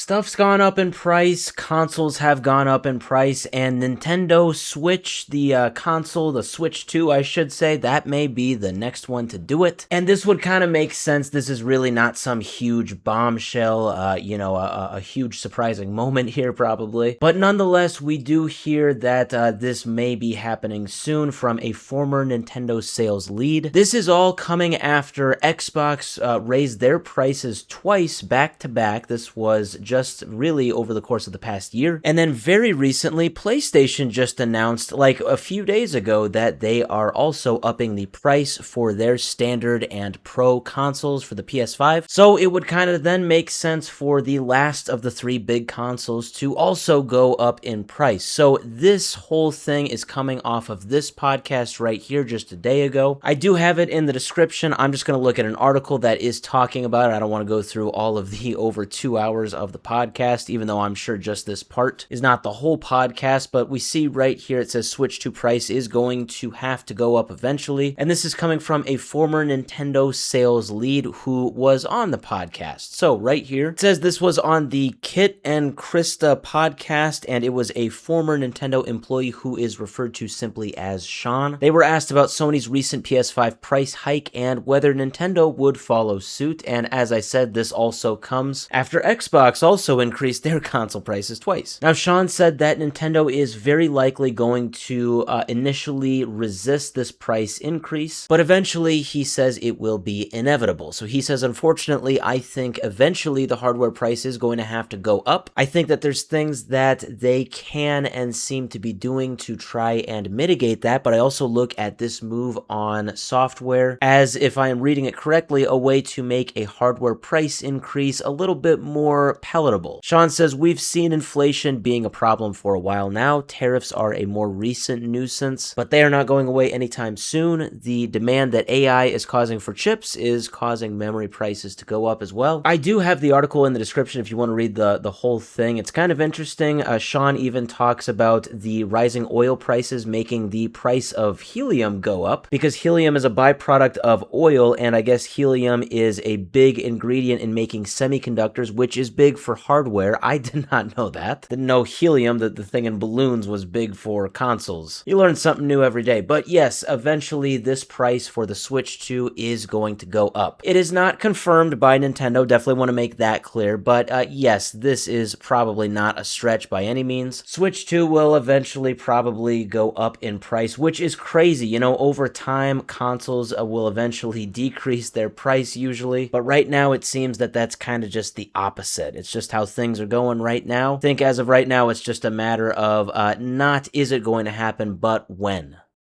Stuff's gone up in price, consoles have gone up in price, and Nintendo Switch, the console, the Switch 2, I should say, that may be the next one to do it. And this would kind of make sense. This is really not some huge bombshell, a huge surprising moment here probably. But nonetheless, we do hear that this may be happening soon from a former Nintendo sales lead. This is all coming after Xbox raised their prices twice back to back. This was just really over the course of the past year. And then very recently, PlayStation just announced like a few days ago that they are also upping the price for their standard and pro consoles for the PS5. So it would kind of then make sense for the last of the three big consoles to also go up in price. So this whole thing is coming off of this podcast right here just a day ago. I do have it in the description. I'm just going to look at an article that is talking about it. I don't want to go through all of the over 2 hours of the podcast, even though I'm sure just this part is not the whole podcast, but we see right here it says Switch 2 price is going to have to go up eventually, and this is coming from a former Nintendo sales lead who was on the podcast. So right here, it says this was on the Kit and Krysta Podcast, and it was a former Nintendo employee who is referred to simply as Sean. They were asked about Sony's recent PS5 price hike and whether Nintendo would follow suit, and as I said, this also comes after Xbox also increased their console prices twice. Now, Sean said that Nintendo is very likely going to initially resist this price increase, but eventually he says it will be inevitable. So he says, unfortunately, I think eventually the hardware price is going to have to go up. I think that there's things that they can and seem to be doing to try and mitigate that, but I also look at this move on software as, if I am reading it correctly, a way to make a hardware price increase a little bit more palatable. Sean says, we've seen inflation being a problem for a while now. Tariffs are a more recent nuisance, but they are not going away anytime soon. The demand that AI is causing for chips is causing memory prices to go up as well. I do have the article in the description if you want to read the whole thing. It's kind of interesting. Sean even talks about the rising oil prices making the price of helium go up because helium is a byproduct of oil, and I guess helium is a big ingredient in making semiconductors, which is big for hardware. I did not know that. Didn't know helium, that the thing in balloons, was big for consoles. You learn something new every day. But yes, eventually this price for the Switch 2 is going to go up. It is not confirmed by Nintendo, definitely want to make that clear, but yes, this is probably not a stretch by any means. Switch 2 will eventually probably go up in price, which is crazy. You know, over time, consoles will eventually decrease their price usually, but right now it seems that that's kind of just the opposite. It's just how things are going right now. I think as of right now, it's just a matter of not is it going to happen, but when.